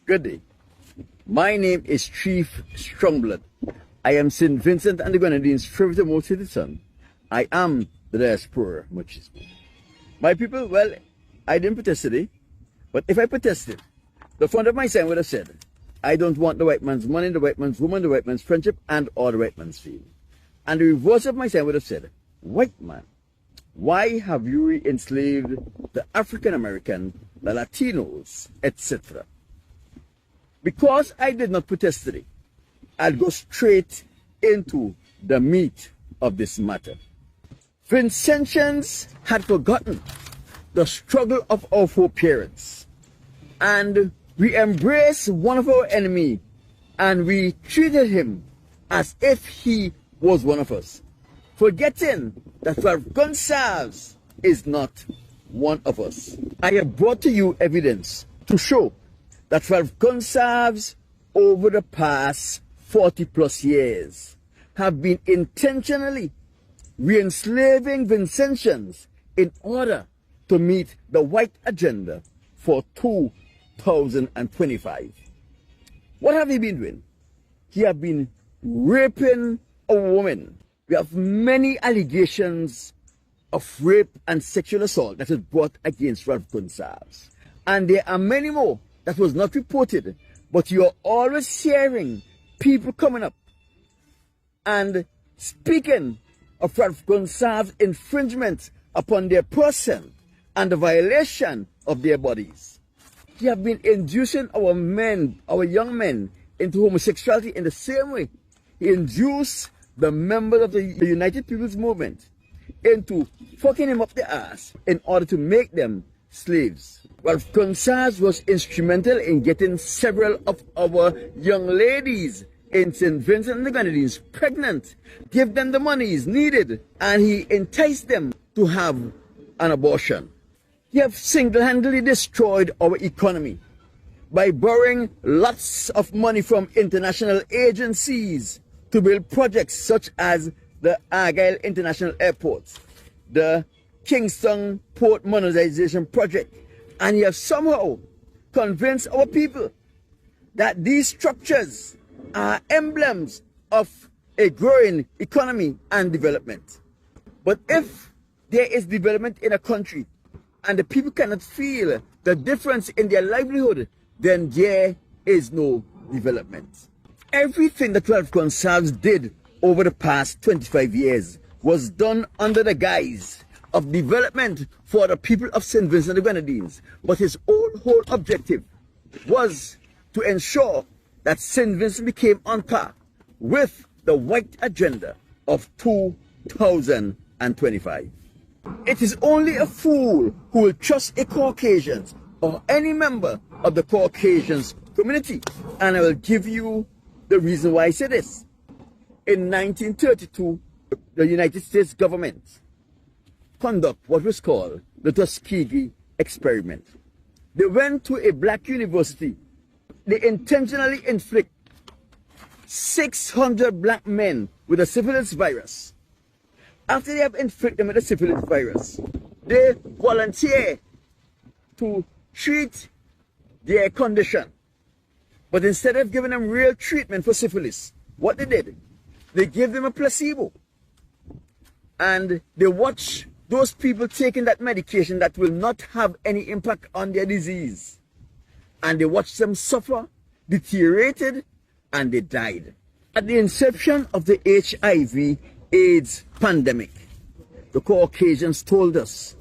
Good day. My name is Chief Strongblood. I am St. Vincent and the Grenadines' favorite most citizen. I am the diaspora machismo. My people, well, I didn't protest today, but if I protested, the front of my sign would have said, I don't want the white man's money, the white man's woman, the white man's friendship, and or the white man's fame. And the reverse of my sign would have said, white man, why have you re-enslaved the African American, the Latinos, etc.? Because I did not protest today, I'll go straight into the meat of this matter. Vincentians had forgotten the struggle of our foreparents, and we embraced one of our enemy, and we treated him as if he was one of us, forgetting that Ralph Gonsalves is not one of us. I have brought to you evidence to show that Ralph Gonsalves, over the past 40 plus years, have been intentionally re-enslaving Vincentians in order to meet the white agenda for 2025. What have he been doing? He have been raping a woman. We have many allegations of rape and sexual assault that is brought against Ralph Gonsalves. And there are many more that was not reported, but you're always hearing people coming up and speaking of Ralph Gonsalves' infringement upon their person and the violation of their bodies. He have been inducing our men, our young men, into homosexuality in the same way he induced the members of the United People's Movement into fucking him up the ass in order to make them slaves. Ralph Gonsalves was instrumental in getting several of our young ladies in St. Vincent and the Grenadines pregnant, give them the monies needed, and he enticed them to have an abortion. He has single-handedly destroyed our economy by borrowing lots of money from international agencies to build projects such as the Argyle International Airport, the Kingston Port Modernization Project, and he has somehow convinced our people that these structures are emblems of a growing economy and development. But if there is development in a country and the people cannot feel the difference in their livelihood, then there is no development. Everything that Ralph Gonsalves did over the past 25 years was done under the guise of development for the people of St. Vincent and the Grenadines. But his whole objective was to ensure that St. Vincent became on par with the white agenda of 2025. It is only a fool who will trust a Caucasian or any member of the Caucasian community. And I will give you the reason why I say this. In 1932, the United States government conducted what was called the Tuskegee experiment. They went to a black university. They intentionally inflict 600 black men with a syphilis virus. After they have inflicted them with a syphilis virus, they volunteer to treat their condition. But instead of giving them real treatment for syphilis, what they did, they gave them a placebo. And they watch those people taking that medication that will not have any impact on their disease. And they watched them suffer, deteriorated, and they died. At the inception of the HIV/AIDS pandemic, the Caucasians told us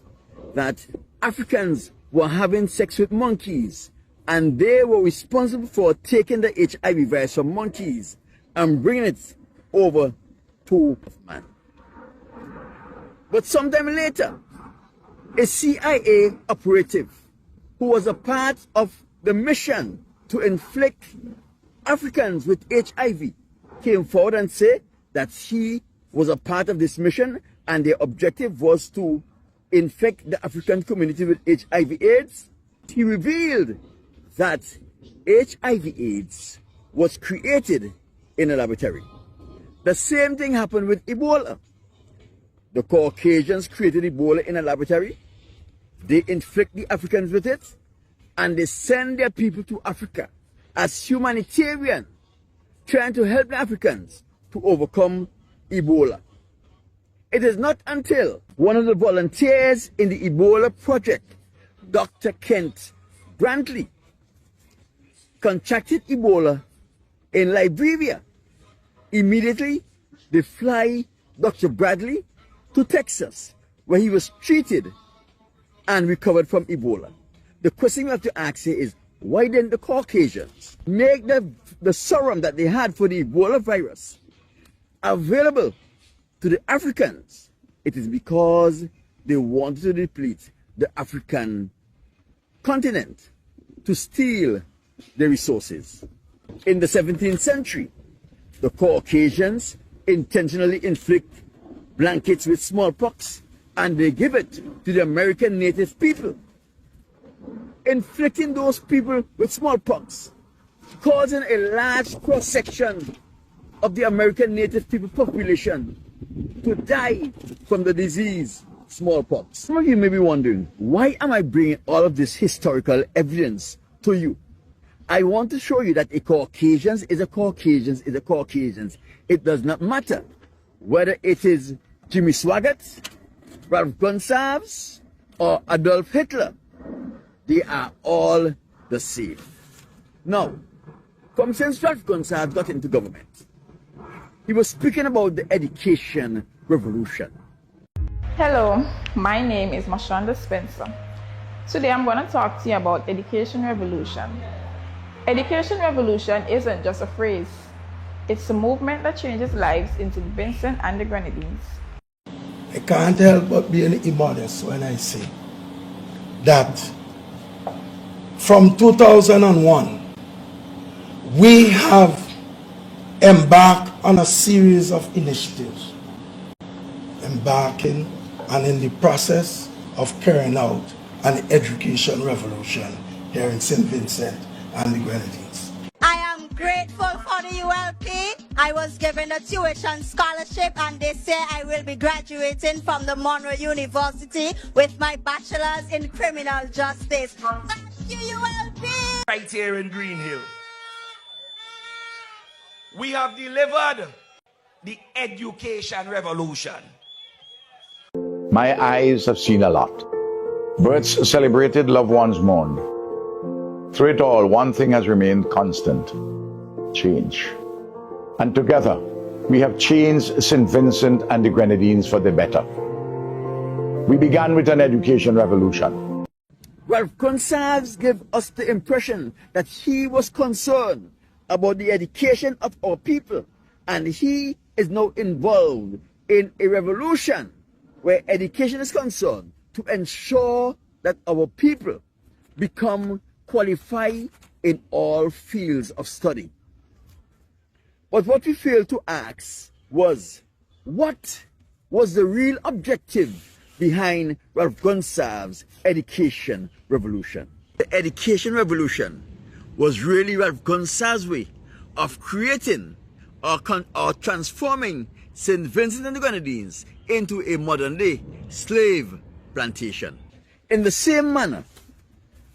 that Africans were having sex with monkeys, and they were responsible for taking the HIV virus from monkeys and bringing it over to man. But sometime later, a CIA operative who was a part of the mission to inflict Africans with HIV came forward and said that he was a part of this mission and their objective was to infect the African community with HIV/AIDS. He revealed that HIV/AIDS was created in a laboratory. The same thing happened with Ebola. The Caucasians created Ebola in a laboratory. They inflict the Africans with it, and they send their people to Africa as humanitarian, trying to help the Africans to overcome Ebola. It is not until one of the volunteers in the Ebola project, Dr. Kent Brantley, contracted Ebola in Liberia. Immediately, they fly Dr. Bradley to Texas, where he was treated and recovered from Ebola. The question we have to ask here is, why didn't the Caucasians make the serum that they had for the Ebola virus available to the Africans? It is because they wanted to deplete the African continent to steal their resources. In the 17th century, the Caucasians intentionally inflict blankets with smallpox and they give it to the American native people, inflicting those people with smallpox, causing a large cross-section of the American native people population to die from the disease smallpox. Some of you may be wondering, why am I bringing all of this historical evidence to you? I want to show you that a Caucasian is a Caucasian is a Caucasian. It does not matter whether it is Jimmy Swaggart, Ralph Gonsalves, or Adolf Hitler. They are all the same. Now, from since Ralph Gonsalves got into government, he was speaking about the education revolution. Hello, my name is Mashonda Spencer. Today I'm going to talk to you about education revolution. Education revolution isn't just a phrase. It's a movement that changes lives in St. Vincent and the Grenadines. I can't help but being immodest when I say that from 2001, we have embarked on a series of initiatives, embarking and in the process of carrying out an education revolution here in St. Vincent and the Grenadines. I am grateful for the ULP. I was given a tuition scholarship and they say I will be graduating from the Monroe University with my bachelor's in criminal justice. Thank you, ULP! Right here in Green Hill, we have delivered the education revolution. My eyes have seen a lot. Births celebrated, loved ones mourned. Through it all, one thing has remained constant: change. And together, we have changed St. Vincent and the Grenadines for the better. We began with an education revolution. Ralph Gonsalves gave us the impression that he was concerned about the education of our people, and he is now involved in a revolution where education is concerned to ensure that our people become qualified in all fields of study. But what we failed to ask was, what was the real objective behind Ralph Gonsalves' education revolution? The education revolution was really Ralph Gonsalves' way of creating or transforming St. Vincent and the Grenadines into a modern-day slave plantation. In the same manner,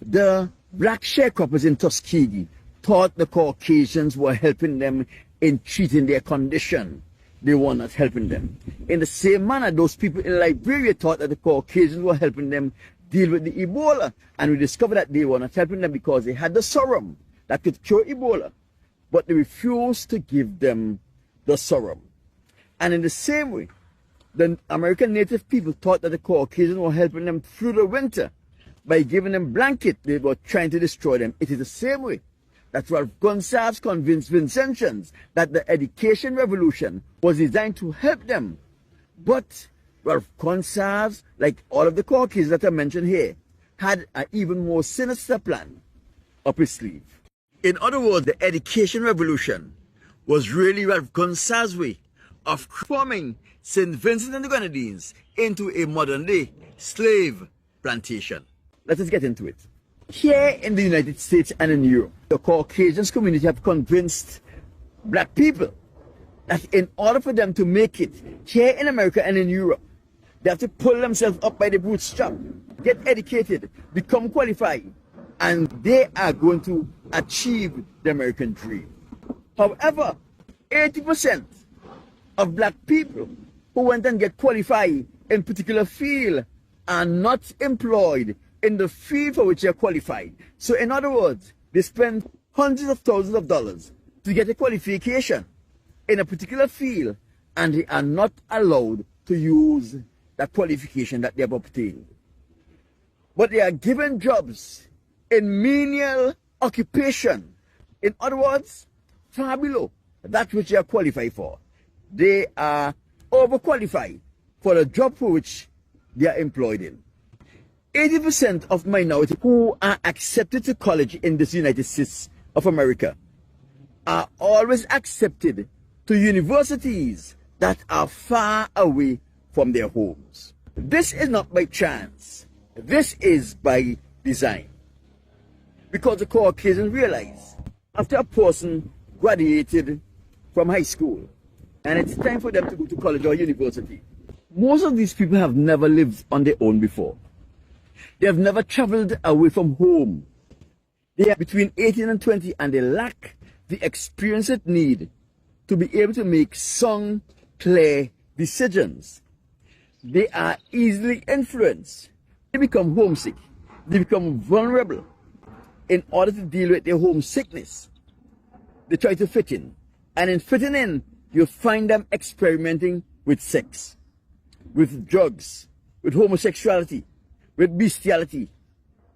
the black sharecroppers in Tuskegee thought the Caucasians were helping them in treating their condition. They were not helping them. In the same manner, those people in Liberia thought that the Caucasians were helping them deal with the Ebola. And we discovered that they were not helping them because they had the serum that could cure Ebola. But they refused to give them the serum. And in the same way, the American native people thought that the Caucasians were helping them through the winter by giving them blankets. They were trying to destroy them. It is the same way that Ralph Gonsalves convinced Vincentians that the education revolution was designed to help them. But Ralph Gonsalves, like all of the Caucasians that I mentioned here, had an even more sinister plan up his sleeve. In other words, the education revolution was really Ralph Gonsalves' way of forming St. Vincent and the Grenadines into a modern-day slave plantation. Let us get into it. Here in the United States and in Europe, the Caucasian community have convinced black people that in order for them to make it here in America and in Europe, they have to pull themselves up by the bootstrap, get educated, become qualified, and they are going to achieve the American dream. However, 80% of black people who went and get qualified in particular field are not employed in the field for which they are qualified. So in other words, they spend hundreds of thousands of dollars to get a qualification in a particular field, and they are not allowed to use that qualification that they have obtained. But they are given jobs in menial occupation. In other words, far below that which they are qualified for. They are overqualified for the job for which they are employed in. 80% of minorities who are accepted to college in the United States of America are always accepted to universities that are far away from their homes. This is not by chance. This is by design. Because the Caucasians realize after a person graduated from high school and it's time for them to go to college or university, most of these people have never lived on their own before. They have never traveled away from home. They are between 18 and 20 and they lack the experience it needs to be able to make sound, clear decisions. They are easily influenced. They become homesick. They become vulnerable. In order to deal with their homesickness, they try to fit in. And in fitting in, you find them experimenting with sex, with drugs, with homosexuality, with bestiality,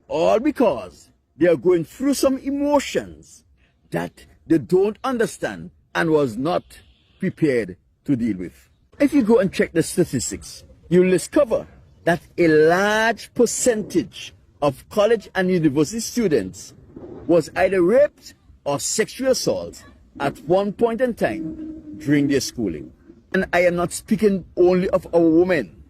all because they are going through some emotions that they don't understand and was not prepared to deal with. If you go and check the statistics, you'll discover that a large percentage of college and university students was either raped or sexually assaulted at one point in time during their schooling. And I am not speaking only of our women.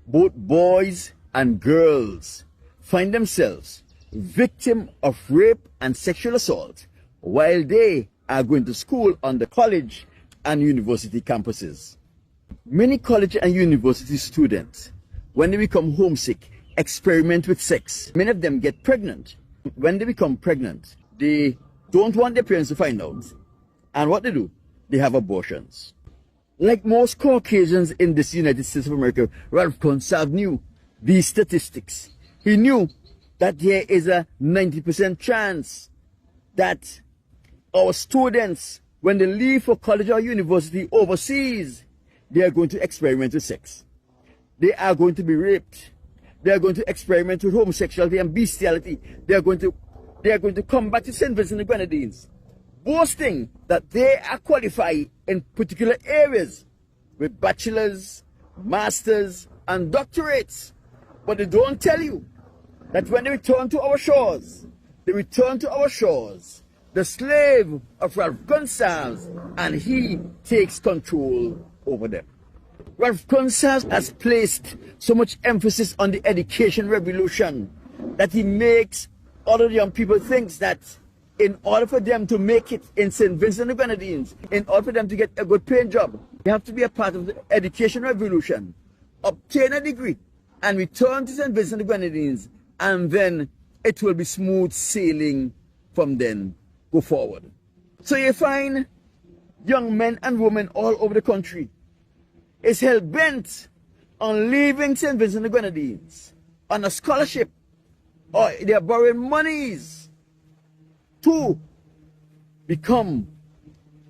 Both boys and girls find themselves victim of rape and sexual assault while they are going to school on the college and university campuses. Many college and university students, when they become homesick, experiment with sex. Many of them get pregnant. When they become pregnant, they don't want their parents to find out. And what they do, they have abortions. Like most Caucasians in this United States of America, Ralph Consave knew these statistics. He knew that there is a 90% chance that our students, when they leave for college or university overseas, they are going to experiment with sex. They are going to be raped. They are going to experiment with homosexuality and bestiality. They are going to come back to St. Vincent and the Grenadines, boasting that they are qualified in particular areas with bachelors, masters, and doctorates. But they don't tell you that when they return to our shores, the slave of Ralph Consave, and he takes control over them. Ralph Consave has placed so much emphasis on the education revolution that he makes all of the young people think that in order for them to make it in St. Vincent and the Grenadines, in order for them to get a good paying job, they have to be a part of the education revolution, obtain a degree, and return to St. Vincent and the Grenadines, and then it will be smooth sailing from then go forward. So you find young men and women all over the country is hell-bent on leaving St. Vincent and the Grenadines on a scholarship, or they are borrowing monies to become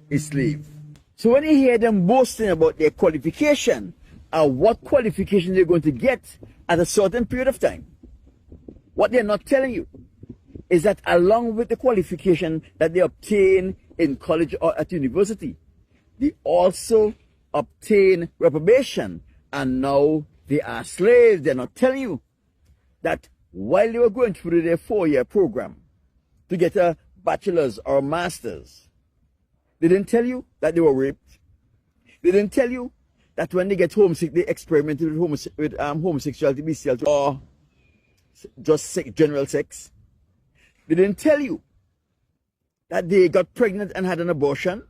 a slave. So when you hear them boasting about their qualification and what qualification they're going to get at a certain period of time, what they're not telling you is that along with the qualification that they obtain in college or at university, they also obtain reprobation, and now they are slaves. They're not telling you that while they were going through their 4-year program to get a bachelor's or a master's, they didn't tell you that they were raped. They didn't tell you that when they get homesick, they experimented with homosexuality, bestiality, or just general sex. They didn't tell you that they got pregnant and had an abortion.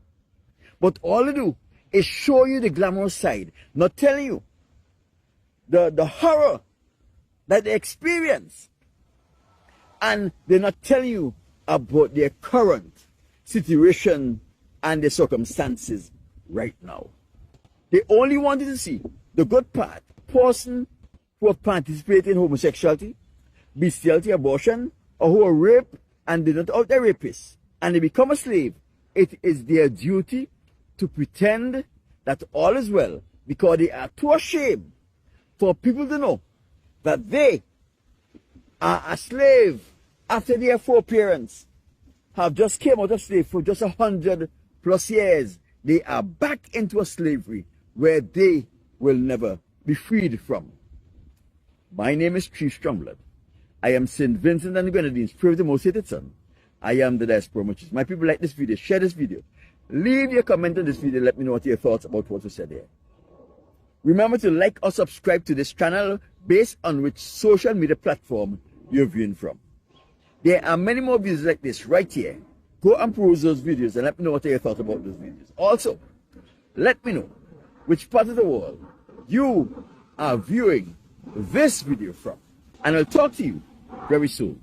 But all they do is show you the glamorous side, not telling you the horror that they experience And they're not telling you about their current situation and the circumstances right now. They only wanted to see the good part. Person who have participated in homosexuality, bestiality, abortion, or who are raped and they're not out there rapists, and they become a slave, it is their duty to pretend that all is well, because they are too ashamed for people to know that they are a slave after their foreparents have just came out of slavery for just 100+ years. They are back into a slavery where they will never be freed from. My name is Chief Strongblood. I am St. Vincent and the Grenadines, Pray the Most Hated Son. I am the Diaspora Merchant. My people, like this video, share this video. Leave your comment on this video. Let me know what your thoughts about what was said here. Remember to like or subscribe to this channel based on which social media platform you're viewing from. There are many more videos like this right here. Go and peruse those videos and let me know what you thought about those videos. Also, let me know which part of the world you are viewing this video from. And I'll talk to you very soon.